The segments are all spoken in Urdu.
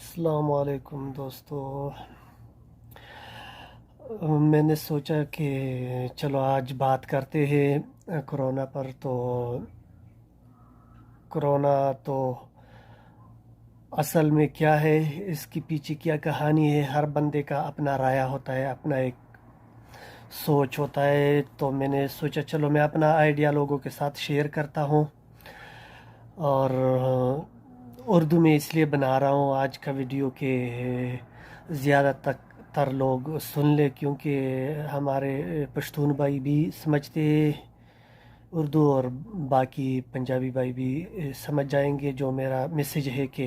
السلام علیکم دوستو، میں نے سوچا کہ چلو آج بات کرتے ہیں کرونا پر۔ تو کرونا تو اصل میں کیا ہے، اس کی پیچھے کیا کہانی ہے، ہر بندے کا اپنا رائے ہوتا ہے، اپنا ایک سوچ ہوتا ہے۔ تو میں نے سوچا چلو میں اپنا آئیڈیا لوگوں کے ساتھ شیئر کرتا ہوں، اور اردو میں اس لیے بنا رہا ہوں آج کا ویڈیو کہ زیادہ تر لوگ سن لے، کیونکہ ہمارے پشتون بھائی بھی سمجھتے ہیں اردو، اور باقی پنجابی بھائی بھی سمجھ جائیں گے جو میرا میسیج ہے کہ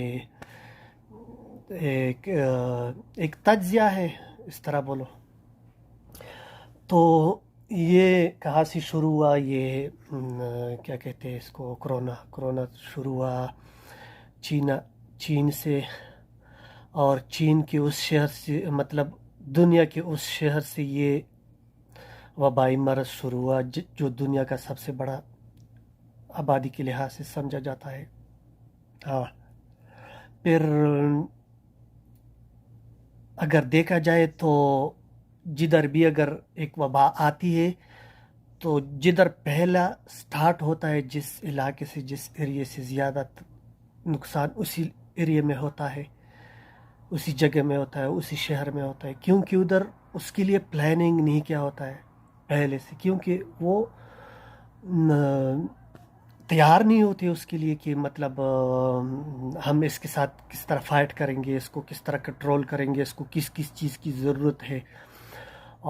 ایک تجزیہ ہے، اس طرح بولو۔ تو یہ کہاں سے شروع ہوا، یہ کیا کہتے ہیں اس کو، کرونا شروع ہوا چین سے، اور چین کے اس شہر سے، مطلب دنیا کے اس شہر سے یہ وبائی مرض شروع ہوا جو دنیا کا سب سے بڑا آبادی کے لحاظ سے سمجھا جاتا ہے۔ ہاں، پھر اگر دیکھا جائے تو جدھر بھی اگر ایک وبا آتی ہے تو جدھر پہلا سٹارٹ ہوتا ہے، جس علاقے سے، جس ایریے سے زیادہ نقصان اسی ایریے میں ہوتا ہے، اسی جگہ میں ہوتا ہے، اسی شہر میں ہوتا ہے، کیونکہ ادھر اس کے لیے پلاننگ نہیں کیا ہوتا ہے پہلے سے، کیونکہ وہ تیار نہیں ہوتے اس کے لیے کہ مطلب ہم اس کے ساتھ کس طرح فائٹ کریں گے، اس کو کس طرح کنٹرول کریں گے، اس کو کس کس چیز کی ضرورت ہے،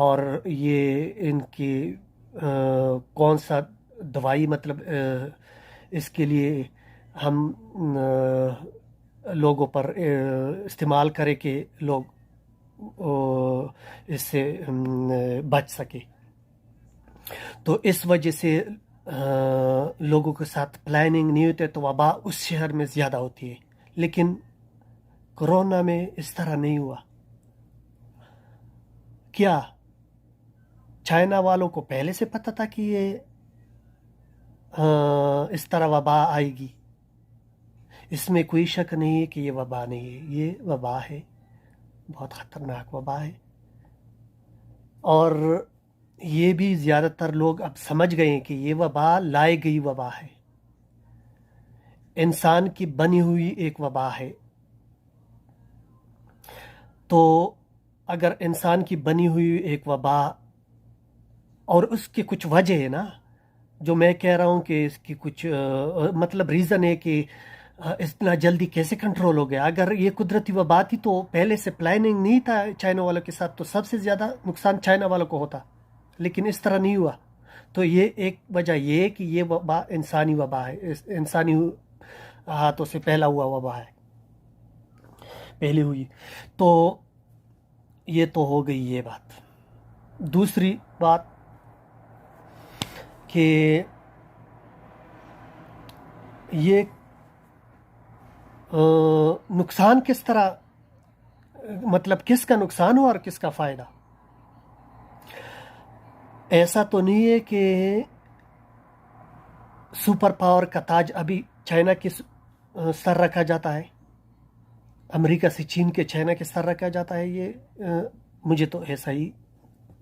اور یہ ان کی کون سا دوائی، مطلب اس کے لیے ہم لوگوں پر استعمال کرے کہ لوگ اس سے بچ سکے۔ تو اس وجہ سے لوگوں کے ساتھ پلاننگ نہیں ہوتے، تو وبا اس شہر میں زیادہ ہوتی ہے۔ لیکن کرونا میں اس طرح نہیں ہوا۔ کیا چائنا والوں کو پہلے سے پتہ تھا کہ یہ اس طرح وبا آئے گی؟ اس میں کوئی شک نہیں ہے کہ یہ وبا نہیں ہے، یہ وبا ہے، بہت خطرناک وبا ہے، اور یہ بھی زیادہ تر لوگ اب سمجھ گئے ہیں کہ یہ وبا لائی گئی وبا ہے، انسان کی بنی ہوئی ایک وبا ہے۔ تو اگر انسان کی بنی ہوئی ایک وبا، اور اس کی کچھ وجہ ہے نا، جو میں کہہ رہا ہوں کہ اس کی کچھ مطلب ریزن ہے کہ اتنا جلدی کیسے کنٹرول ہو گیا۔ اگر یہ قدرتی وبا تھی تو پہلے سے پلاننگ نہیں تھا چائنا والوں کے ساتھ، تو سب سے زیادہ نقصان چائنا والوں کو ہوتا، لیکن اس طرح نہیں ہوا۔ تو یہ ایک وجہ یہ ہے کہ یہ وبا انسانی وبا ہے، انسانی ہاتھوں سے پہلا ہوا وبا ہے، پہلی ہوئی۔ تو یہ تو ہو گئی یہ بات۔ دوسری بات کہ یہ نقصان کس طرح، مطلب کس کا نقصان ہوا اور کس کا فائدہ؟ ایسا تو نہیں ہے کہ سپر پاور کا تاج ابھی چائنا کے سر رکھا جاتا ہے، امریکہ سے چین کے چائنا کے سر رکھا جاتا ہے، یہ مجھے تو ایسا ہی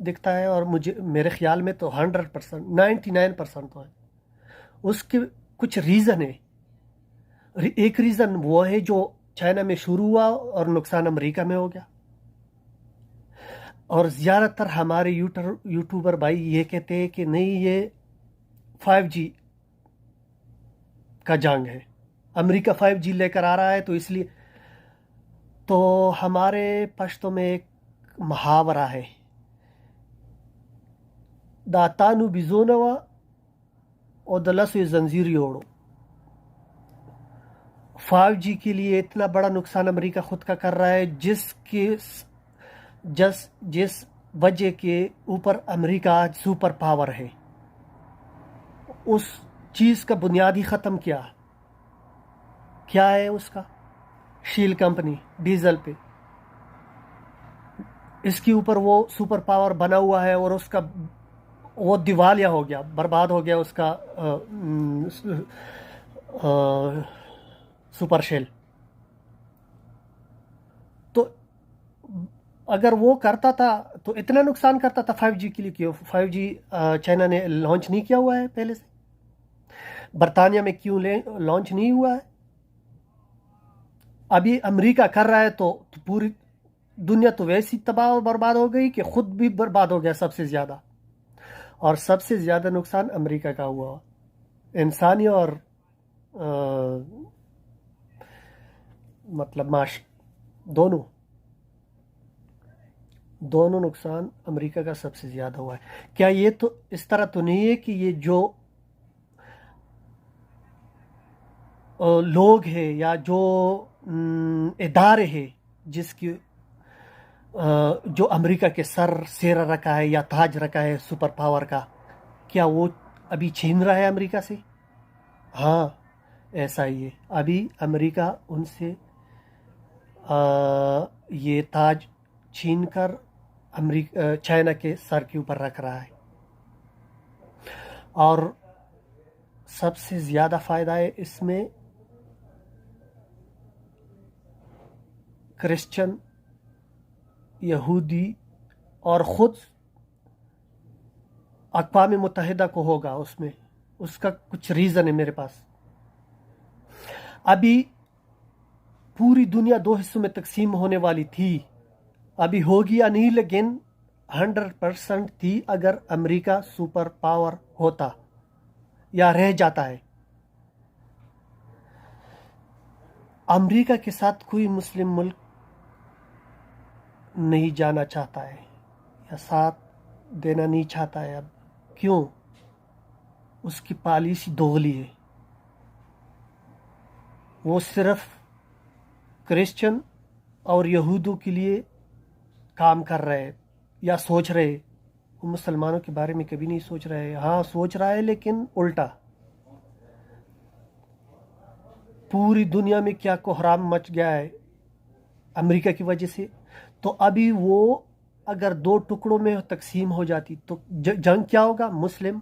دکھتا ہے، اور میرے خیال میں تو 100%، 99% تو ہے۔ اس کے کچھ ریزن ہے۔ ایک ریزن وہ ہے جو چائنا میں شروع ہوا اور نقصان امریکہ میں ہو گیا، اور زیادہ تر ہمارے یوٹیوبر بھائی یہ کہتے ہیں کہ نہیں، یہ 5G کا جنگ ہے، امریکہ 5G لے کر آ رہا ہے، تو اس لیے۔ تو ہمارے پشتوں میں ایک محاورہ ہے، دا تانو بیزونوا اور دلسو زنجیر یوڑو۔ 5G کے لیے اتنا بڑا نقصان امریکہ خود کا کر رہا ہے، جس وجہ کے اوپر امریکہ آج سپر پاور ہے۔ اس چیز کا بنیادی ختم کیا ہے اس کا؟ شیل کمپنی، ڈیزل پہ، اس کے اوپر وہ سپر پاور بنا ہوا ہے، اور اس کا وہ دیوالیہ ہو گیا، برباد ہو گیا اس کا سپر شیل۔ اگر وہ کرتا تھا تو اتنا نقصان کرتا تھا 5G کے لیے؟ کیوں 5G چائنا نے لانچ نہیں کیا ہوا ہے پہلے سے؟ برطانیہ میں کیوں لانچ نہیں ہوا ہے؟ ابھی امریکہ کر رہا ہے تو پوری دنیا تو ویسی تباہ و برباد ہو گئی کہ خود بھی برباد ہو گیا سب سے زیادہ، اور سب سے زیادہ نقصان امریکہ کا ہوا، انسانی اور مطلب معاش دونوں نقصان امریکہ کا سب سے زیادہ ہوا ہے۔ کیا یہ تو اس طرح تو نہیں ہے کہ یہ جو لوگ ہیں یا جو ادارے ہیں جس کی جو امریکہ کے سر سیرا رکھا ہے یا تاج رکھا ہے سپر پاور کا، کیا وہ ابھی چھین رہا ہے امریکہ سے؟ ہاں، ایسا ہی ہے، ابھی امریکہ ان سے یہ تاج چھین کر چائنا کے سر کے اوپر رکھ رہا ہے، اور سب سے زیادہ فائدہ ہے اس میں کرسچن، یہودی اور خود اقوام متحدہ کو ہوگا اس میں، اس کا کچھ ریزن ہے میرے پاس۔ ابھی پوری دنیا دو حصوں میں تقسیم ہونے والی تھی، ابھی ہوگی یا نہیں، لیکن 100% تھی اگر امریکہ سپر پاور ہوتا یا رہ جاتا ہے۔ امریکہ کے ساتھ کوئی مسلم ملک نہیں جانا چاہتا ہے یا ساتھ دینا نہیں چاہتا ہے۔ اب کیوں؟ اس کی پالیسی دوغلی ہے، وہ صرف کرسچن اور یہودوں کے لیے کام کر رہے ہیں یا سوچ رہے، وہ مسلمانوں کے بارے میں کبھی نہیں سوچ رہے۔ ہاں سوچ رہا ہے لیکن الٹا، پوری دنیا میں کیا کوحرام مچ گیا ہے امریکہ کی وجہ سے، تو ابھی وہ اگر دو ٹکڑوں میں تقسیم ہو جاتی تو جنگ کیا ہوگا؟ مسلم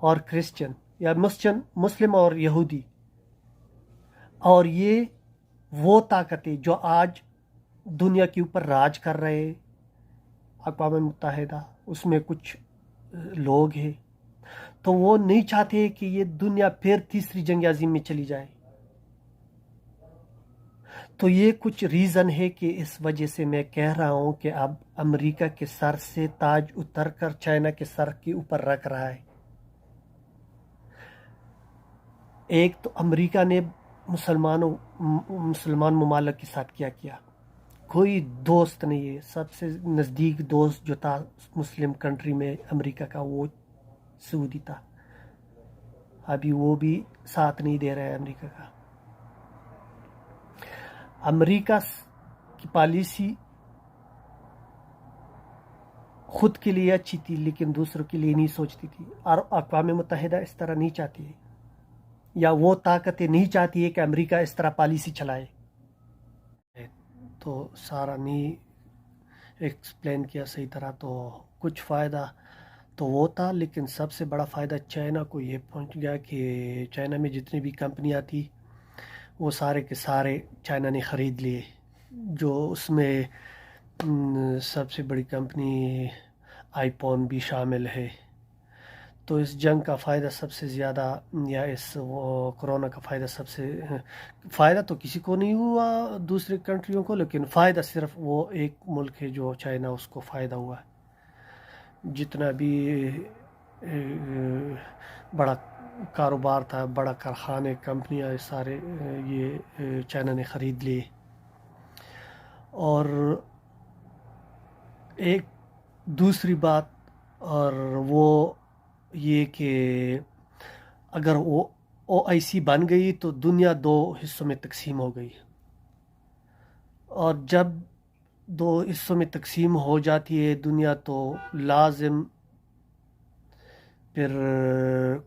اور کرسچن، یا مسلم اور یہودی، اور یہ وہ طاقتیں جو آج دنیا کے اوپر راج کر رہے، اقوام متحدہ، اس میں کچھ لوگ ہیں، تو وہ نہیں چاہتے کہ یہ دنیا پھر تیسری جنگ عظیم میں چلی جائے۔ تو یہ کچھ ریزن ہے کہ اس وجہ سے میں کہہ رہا ہوں کہ اب امریکہ کے سر سے تاج اتر کر چائنا کے سر کے اوپر رکھ رہا ہے۔ ایک تو امریکہ نے مسلمان ممالک کے ساتھ کیا کوئی دوست نہیں ہے، سب سے نزدیک دوست جو تھا مسلم کنٹری میں امریکہ کا وہ سعودی تھا، ابھی وہ بھی ساتھ نہیں دے رہا ہے امریکہ کا۔ امریکہ کی پالیسی خود کے لیے اچھی تھی لیکن دوسروں کے لیے نہیں سوچتی تھی، اور اقوام متحدہ اس طرح نہیں چاہتی ہے، یا وہ طاقتیں نہیں چاہتی ہے کہ امریکہ اس طرح پالیسی چلائے۔ تو سارا نہیں ایکسپلین کیا صحیح طرح، تو کچھ فائدہ تو وہ تھا، لیکن سب سے بڑا فائدہ چائنا کو یہ پہنچ گیا کہ چائنا میں جتنی بھی کمپنیاں تھیں وہ سارے کے سارے چائنا نے خرید لیے، جو اس میں سب سے بڑی کمپنی آئی فون بھی شامل ہے۔ تو اس جنگ کا فائدہ سب سے زیادہ، یا اس کرونا کا فائدہ تو کسی کو نہیں ہوا دوسرے کنٹریوں کو، لیکن فائدہ صرف وہ ایک ملک ہے جو چائنا، اس کو فائدہ ہوا ہے۔ جتنا بھی بڑا کاروبار تھا، بڑا کارخانے، کمپنیاں سارے یہ چائنا نے خرید لیے۔ اور ایک دوسری بات اور وہ یہ کہ اگر وہ OIC بن گئی تو دنیا دو حصوں میں تقسیم ہو گئی، اور جب دو حصوں میں تقسیم ہو جاتی ہے دنیا تو لازم پھر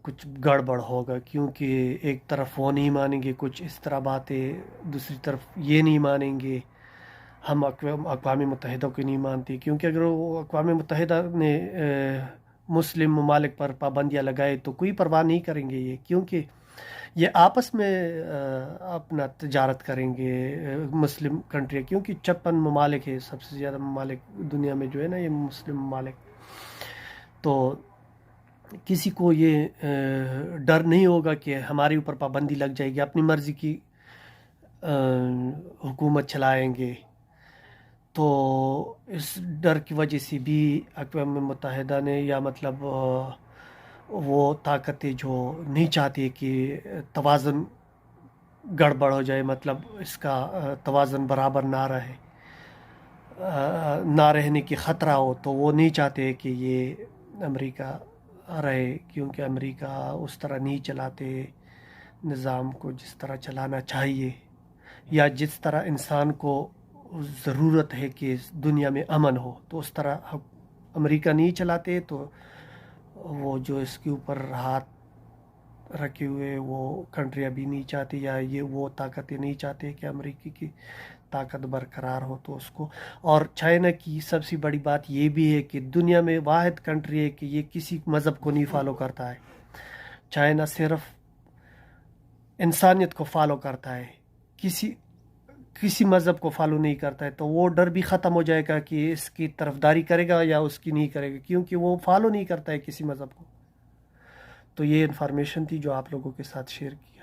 کچھ گڑبڑ ہوگا، کیونکہ ایک طرف وہ نہیں مانیں گے کچھ اس طرح باتیں، دوسری طرف یہ نہیں مانیں گے، ہم اقوام متحدہ کو نہیں مانتے، کیونکہ اگر وہ اقوام متحدہ نے مسلم ممالک پر پابندیاں لگائے تو کوئی پرواہ نہیں کریں گے یہ، کیونکہ یہ آپس میں اپنا تجارت کریں گے مسلم کنٹری، کیونکہ 56 ممالک ہے، سب سے زیادہ ممالک دنیا میں جو ہے نا یہ مسلم ممالک. تو کسی کو یہ ڈر نہیں ہوگا کہ ہمارے اوپر پابندی لگ جائے گی، اپنی مرضی کی حکومت چلائیں گے. تو اس ڈر کی وجہ سے بھی اقوام متحدہ نے، یا مطلب وہ طاقتیں جو نہیں چاہتی کہ توازن گڑبڑ ہو جائے، مطلب اس کا توازن برابر نہ رہے، نہ رہنے کی خطرہ ہو، تو وہ نہیں چاہتے کہ یہ امریکہ رہے، کیونکہ امریکہ اس طرح نہیں چلاتے نظام کو جس طرح چلانا چاہیے، یا جس طرح انسان کو ضرورت ہے کہ دنیا میں امن ہو، تو اس طرح امریکہ نہیں چلاتے. تو وہ جو اس کے اوپر ہاتھ رکھے ہوئے وہ کنٹری ابھی نہیں چاہتی، یا یہ وہ طاقتیں نہیں چاہتے کہ امریکی کی طاقت برقرار ہو. تو اس کو، اور چائنا کی سب سے بڑی بات یہ بھی ہے کہ دنیا میں واحد کنٹری ہے کہ یہ کسی مذہب کو نہیں فالو کرتا ہے. چائنا صرف انسانیت کو فالو کرتا ہے، کسی مذہب کو فالو نہیں کرتا ہے. تو وہ ڈر بھی ختم ہو جائے گا کہ اس کی طرفداری کرے گا یا اس کی نہیں کرے گا، کیونکہ وہ فالو نہیں کرتا ہے کسی مذہب کو. تو یہ انفارمیشن تھی جو آپ لوگوں کے ساتھ شیئر کی.